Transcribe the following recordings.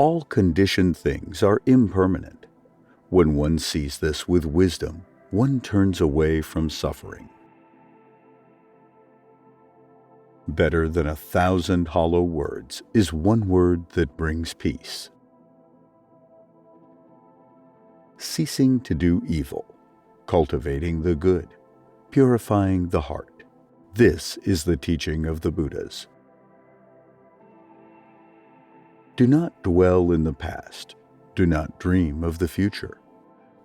All conditioned things are impermanent. When one sees this with wisdom, one turns away from suffering. Better than 1,000 hollow words is one word that brings peace. Ceasing to do evil, cultivating the good, purifying the heart. This is the teaching of the Buddhas. Do not dwell in the past. Do not dream of the future.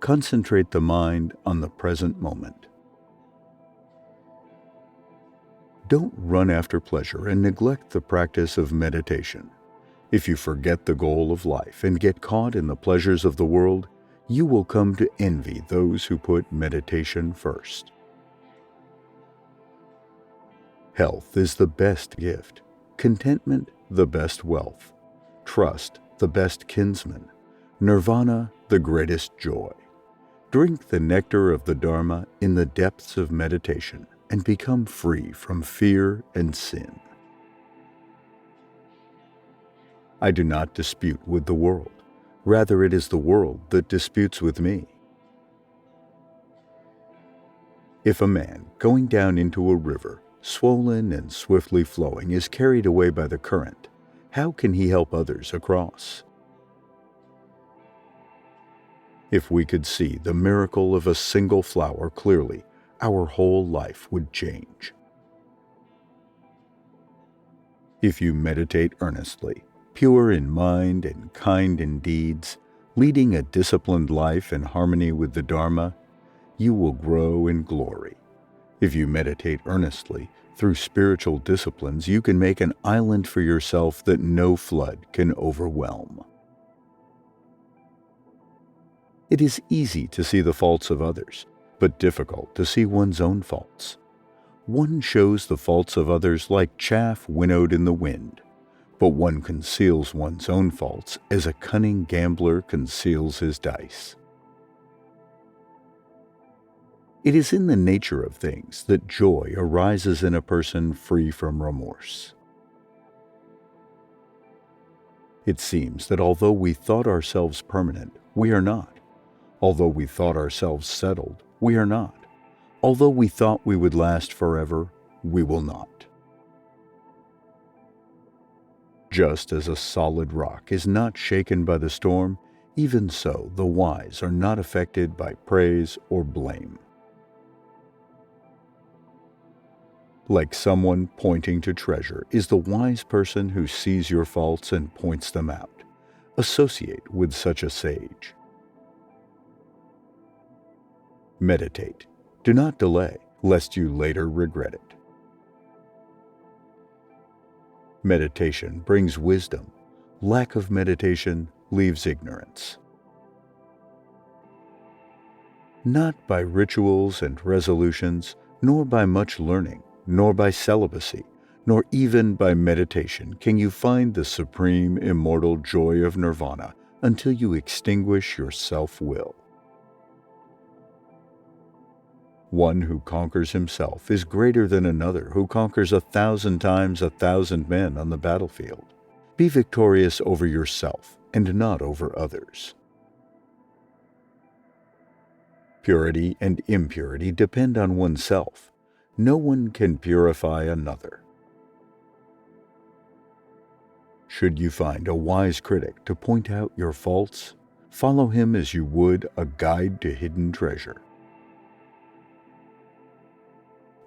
Concentrate the mind on the present moment. Don't run after pleasure and neglect the practice of meditation. If you forget the goal of life and get caught in the pleasures of the world, you will come to envy those who put meditation first. Health is the best gift, contentment the best wealth, trust the best kinsman, nirvana the greatest joy. Drink the nectar of the Dharma in the depths of meditation and become free from fear and sin. I do not dispute with the world. Rather, it is the world that disputes with me. If a man going down into a river, swollen and swiftly flowing, is carried away by the current, how can he help others across? If we could see the miracle of a single flower clearly, our whole life would change. If you meditate earnestly, pure in mind and kind in deeds, leading a disciplined life in harmony with the Dharma, you will grow in glory. If you meditate earnestly, through spiritual disciplines, you can make an island for yourself that no flood can overwhelm. It is easy to see the faults of others, but difficult to see one's own faults. One shows the faults of others like chaff winnowed in the wind, but one conceals one's own faults as a cunning gambler conceals his dice. It is in the nature of things that joy arises in a person free from remorse. It seems that although we thought ourselves permanent, we are not. Although we thought ourselves settled, we are not. Although we thought we would last forever, we will not. Just as a solid rock is not shaken by the storm, even so the wise are not affected by praise or blame. Like someone pointing to treasure is the wise person who sees your faults and points them out. Associate with such a sage. Meditate. Do not delay, lest you later regret it. Meditation brings wisdom. Lack of meditation leaves ignorance. Not by rituals and resolutions, nor by much learning, nor by celibacy, nor even by meditation can you find the supreme immortal joy of nirvana until you extinguish your self-will. One who conquers himself is greater than another who conquers 1,000 times 1,000 men on the battlefield. Be victorious over yourself and not over others. Purity and impurity depend on oneself. No one can purify another. Should you find a wise critic to point out your faults, follow him as you would a guide to hidden treasure.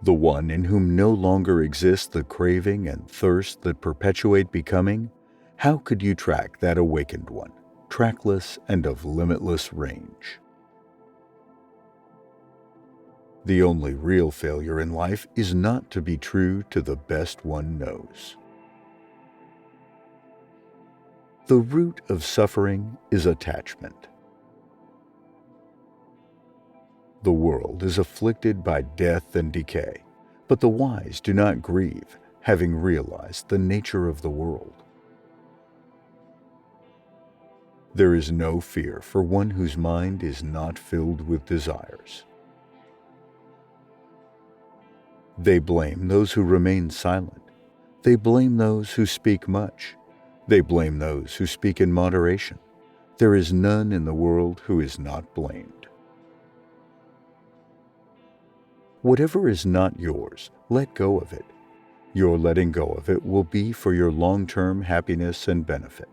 The one in whom no longer exists the craving and thirst that perpetuate becoming, how could you track that awakened one, trackless and of limitless range? The only real failure in life is not to be true to the best one knows. The root of suffering is attachment. The world is afflicted by death and decay, but the wise do not grieve, having realized the nature of the world. There is no fear for one whose mind is not filled with desires. They blame those who remain silent. They blame those who speak much. They blame those who speak in moderation. There is none in the world who is not blamed. Whatever is not yours, let go of it. Your letting go of it will be for your long-term happiness and benefit.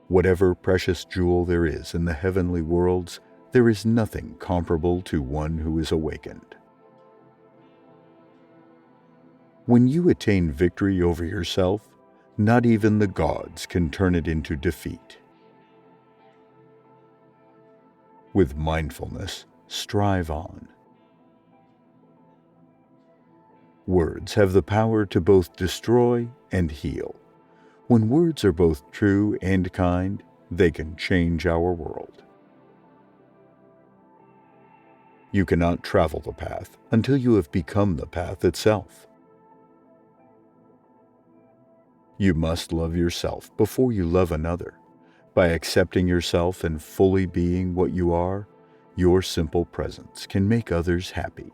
Whatever precious jewel there is in the heavenly worlds, there is nothing comparable to one who is awakened. When you attain victory over yourself, not even the gods can turn it into defeat. With mindfulness, strive on. Words have the power to both destroy and heal. When words are both true and kind, they can change our world. You cannot travel the path until you have become the path itself. You must love yourself before you love another. By accepting yourself and fully being what you are, your simple presence can make others happy.